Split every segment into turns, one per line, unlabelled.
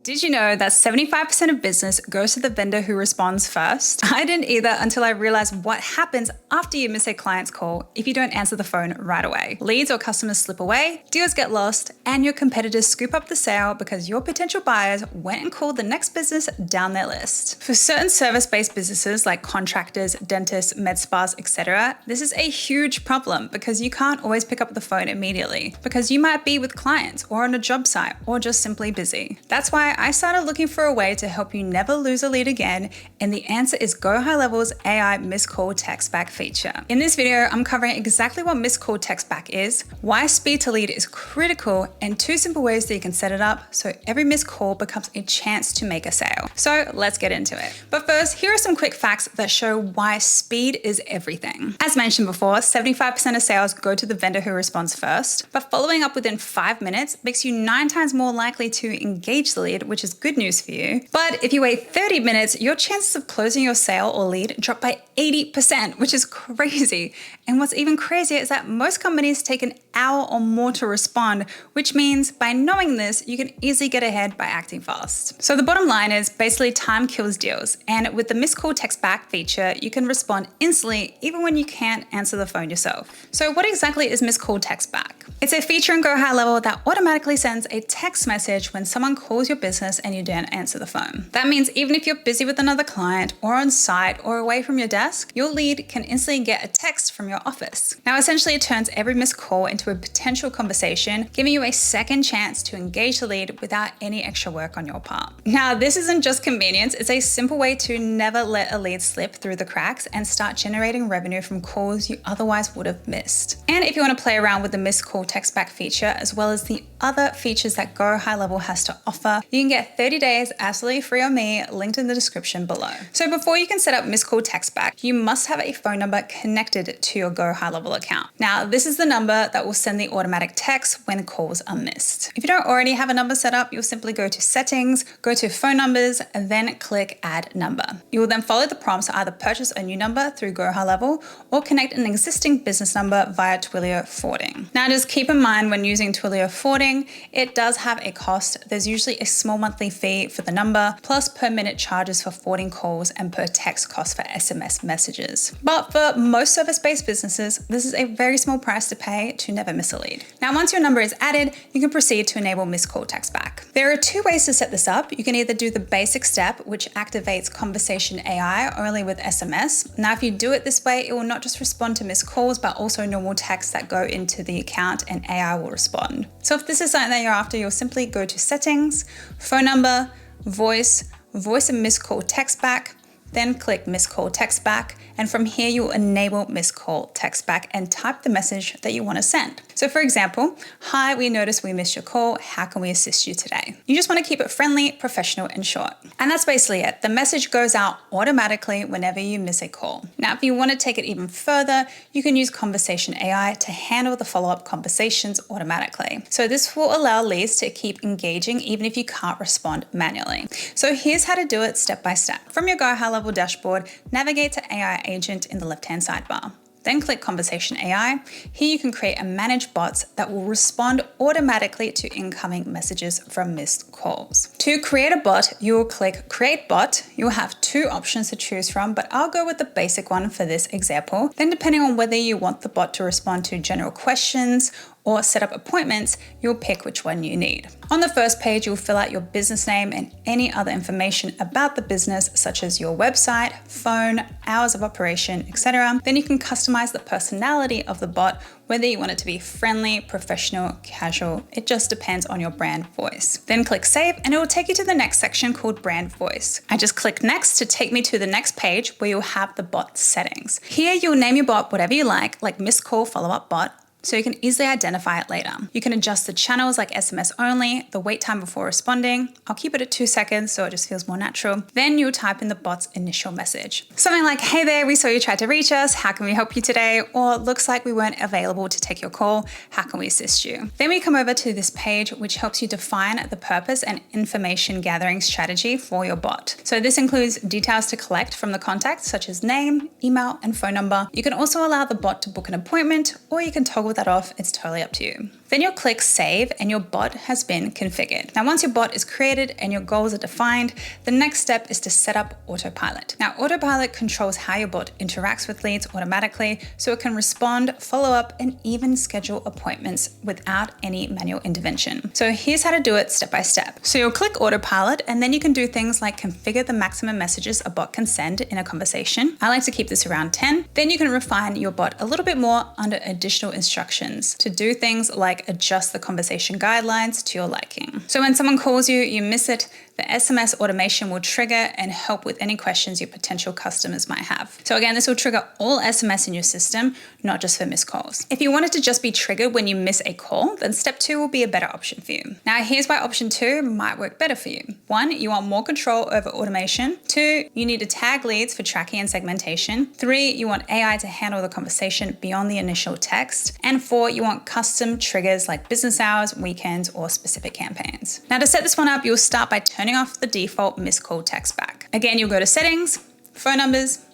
Did you know that 75% of business goes to the vendor who responds first? I didn't either until I realized what happens after you miss a client's call if you don't answer the phone right away. Leads or customers slip away, deals get lost, and your competitors scoop up the sale because your potential buyers went and called the next business down their list. For certain service-based businesses like contractors, dentists, med spas, etc., this is a huge problem because you can't always pick up the phone immediately because you might be with clients or on a job site or just simply busy. That's why I started looking for a way to help you never lose a lead again, and the answer is GoHighLevel's AI missed call text back feature. In this video, I'm covering exactly what missed call text back is, why speed to lead is critical, and 2 simple ways that you can set it up so every missed call becomes a chance to make a sale. So let's get into it. But first, here are some quick facts that show why speed is everything. As mentioned before, 75% of sales go to the vendor who responds first, but following up within 5 minutes makes you 9 times more likely to engage the lead, which is good news for you. But if you wait 30 minutes, your chances of closing your sale or lead drop by 80%, which is crazy. And what's even crazier is that most companies take an hour or more to respond, which means by knowing this, you can easily get ahead by acting fast. So the bottom line is basically time kills deals. And with the missed call text back feature, you can respond instantly even when you can't answer the phone yourself. So what exactly is missed call text back? It's a feature in GoHighLevel that automatically sends a text message when someone calls your business and you don't answer the phone. That means even if you're busy with another client or on site or away from your desk, your lead can instantly get a text from your office. Now, essentially it turns every missed call into a potential conversation, giving you a second chance to engage the lead without any extra work on your part. Now, this isn't just convenience, it's a simple way to never let a lead slip through the cracks and start generating revenue from calls you otherwise would have missed. And if you want to play around with the missed call text back feature, as well as the other features that GoHighLevel has to offer, you can get 30 days absolutely free on me, linked in the description below. So before you can set up missed call text back, you must have a phone number connected to your GoHighLevel account. Now, this is the number that will send the automatic text when calls are missed. If you don't already have a number set up, you'll simply go to settings, go to phone numbers, and then click add number. You will then follow the prompts to either purchase a new number through GoHighLevel or connect an existing business number via Twilio forwarding. Now, just keep in mind when using Twilio forwarding, it does have a cost. There's usually a small monthly fee for the number, plus per minute charges for forwarding calls and per text cost for SMS messages. But for most service-based businesses, this is a very small price to pay to never miss a lead. Now, once your number is added, you can proceed to enable missed call text back. There are 2 ways to set this up. You can either do the basic step, which activates conversation AI only with SMS. Now, if you do it this way, it will not just respond to missed calls, but also normal texts that go into the account and AI will respond. So if this is something that you're after, you'll simply go to settings, phone number, voice and missed call text back, then click missed call text back. And from here, you will enable missed call text back and type the message that you want to send. So for example, hi, we noticed we missed your call. How can we assist you today? You just want to keep it friendly, professional, and short. And that's basically it. The message goes out automatically whenever you miss a call. Now, if you want to take it even further, you can use conversation AI to handle the follow-up conversations automatically. So this will allow leads to keep engaging even if you can't respond manually. So here's how to do it step by step. From your GoHighLevel dashboard, navigate to AI agent in the left-hand sidebar. Then click Conversation AI. Here you can create and manage bots that will respond automatically to incoming messages from missed calls. To create a bot, you will click Create Bot. You'll have 2 options to choose from, but I'll go with the basic one for this example. Then depending on whether you want the bot to respond to general questions or set up appointments, you'll pick which one you need. On the first page, you'll fill out your business name and any other information about the business, such as your website, phone, hours of operation, etc. Then you can customize the personality of the bot, whether you want it to be friendly, professional, casual. It just depends on your brand voice. Then click Save and it will take you to the next section called Brand Voice. I just click Next to take me to the next page where you'll have the bot settings. Here you'll name your bot whatever you like missed call follow-up bot, so you can easily identify it later. You can adjust the channels like SMS only, the wait time before responding. I'll keep it at 2 seconds so it just feels more natural. Then you'll type in the bot's initial message. Something like, hey there, we saw you tried to reach us. How can we help you today? Or looks like we weren't available to take your call. How can we assist you? Then we come over to this page, which helps you define the purpose and information gathering strategy for your bot. So this includes details to collect from the contact, such as name, email, and phone number. You can also allow the bot to book an appointment, or you can toggle toggle that off, it's totally up to you. Then you'll click save and your bot has been configured. Now, once your bot is created and your goals are defined, the next step is to set up Autopilot. Now, Autopilot controls how your bot interacts with leads automatically, so it can respond, follow up, and even schedule appointments without any manual intervention. So here's how to do it step by step. So you'll click Autopilot and then you can do things like configure the maximum messages a bot can send in a conversation. I like to keep this around 10. Then you can refine your bot a little bit more under additional instructions to do things like adjust the conversation guidelines to your liking. So when someone calls you, you miss it, the SMS automation will trigger and help with any questions your potential customers might have. So again, this will trigger all SMS in your system, not just for missed calls. If you want it to just be triggered when you miss a call, then step 2 will be a better option for you. Now, here's why option 2 might work better for you. 1, you want more control over automation. 2, you need to tag leads for tracking and segmentation. 3, you want AI to handle the conversation beyond the initial text. And 4, you want custom triggers like business hours, weekends, or specific campaigns. Now, to set this one up, you'll start by turning off the default missed call text back. Again, you'll go to settings, phone numbers,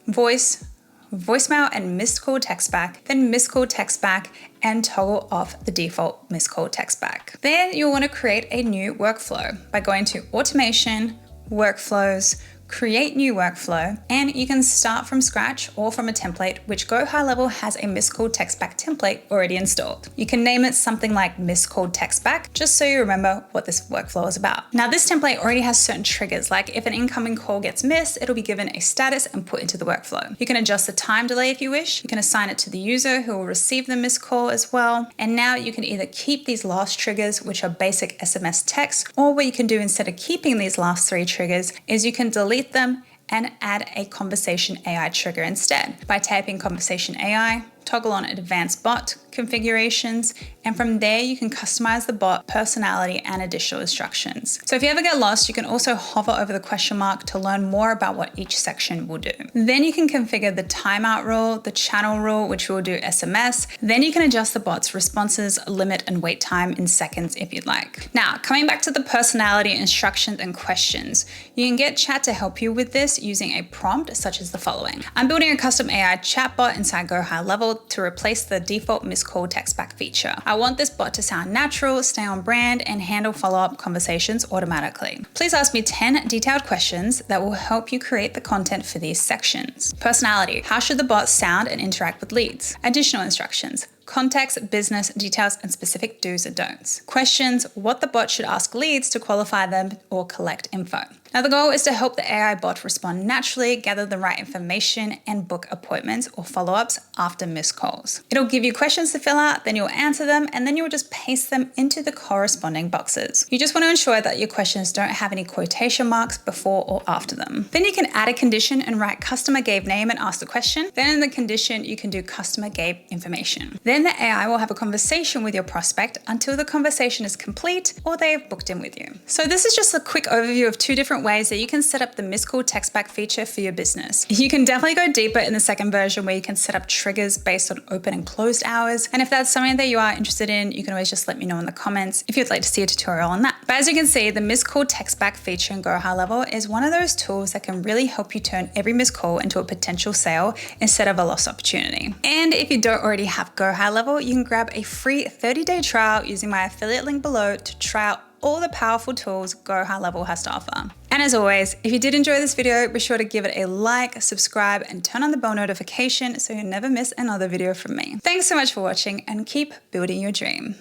voice, voicemail, and missed call text back, then missed call text back, and toggle off the default missed call text back. Then you'll want to create a new workflow by going to automation, workflows, create new workflow, and you can start from scratch or from a template, which GoHighLevel has a missed call text back template already installed. You can name it something like missed call text back, just so you remember what this workflow is about. Now, this template already has certain triggers, like if an incoming call gets missed, it'll be given a status and put into the workflow. You can adjust the time delay if you wish. You can assign it to the user who will receive the missed call as well. And now you can either keep these last triggers, which are basic SMS text, or what you can do instead of keeping these last 3 triggers is you can delete them and add a conversation AI trigger instead by typing conversation AI, toggle on advanced bot configurations, and from there you can customize the bot personality and additional instructions. So if you ever get lost, you can also hover over the question mark to learn more about what each section will do. Then you can configure the timeout rule, the channel rule, which will do SMS. Then you can adjust the bot's responses, limit, and wait time in seconds if you'd like. Now, coming back to the personality, instructions, and questions, you can get chat to help you with this using a prompt such as the following. I'm building a custom AI chatbot inside GoHighLevel to replace the default missed call text back feature. I want this bot to sound natural, stay on brand, and handle follow-up conversations automatically. Please ask me 10 detailed questions that will help you create the content for these sections. Personality. How should the bot sound and interact with leads? Additional instructions. Context, business, details, and specific do's and don'ts. Questions. What the bot should ask leads to qualify them or collect info. Now, the goal is to help the AI bot respond naturally, gather the right information, and book appointments or follow-ups after missed calls. It'll give you questions to fill out, then you'll answer them, and then you'll just paste them into the corresponding boxes. You just want to ensure that your questions don't have any quotation marks before or after them. Then you can add a condition and write customer gave name and ask the question. Then in the condition, you can do customer gave information. Then the AI will have a conversation with your prospect until the conversation is complete or they have booked in with you. So this is just a quick overview of 2 different ways that you can set up the missed call text back feature for your business. You can definitely go deeper in the second version where you can set up triggers based on open and closed hours. And if that's something that you are interested in, you can always just let me know in the comments if you'd like to see a tutorial on that. But as you can see, the missed call text back feature in GoHighLevel is one of those tools that can really help you turn every missed call into a potential sale instead of a lost opportunity. And if you don't already have GoHighLevel, you can grab a free 30-day trial using my affiliate link below to try out all the powerful tools GoHighLevel has to offer. And as always, if you did enjoy this video, be sure to give it a like, subscribe, and turn on the bell notification so you never miss another video from me. Thanks so much for watching and keep building your dream.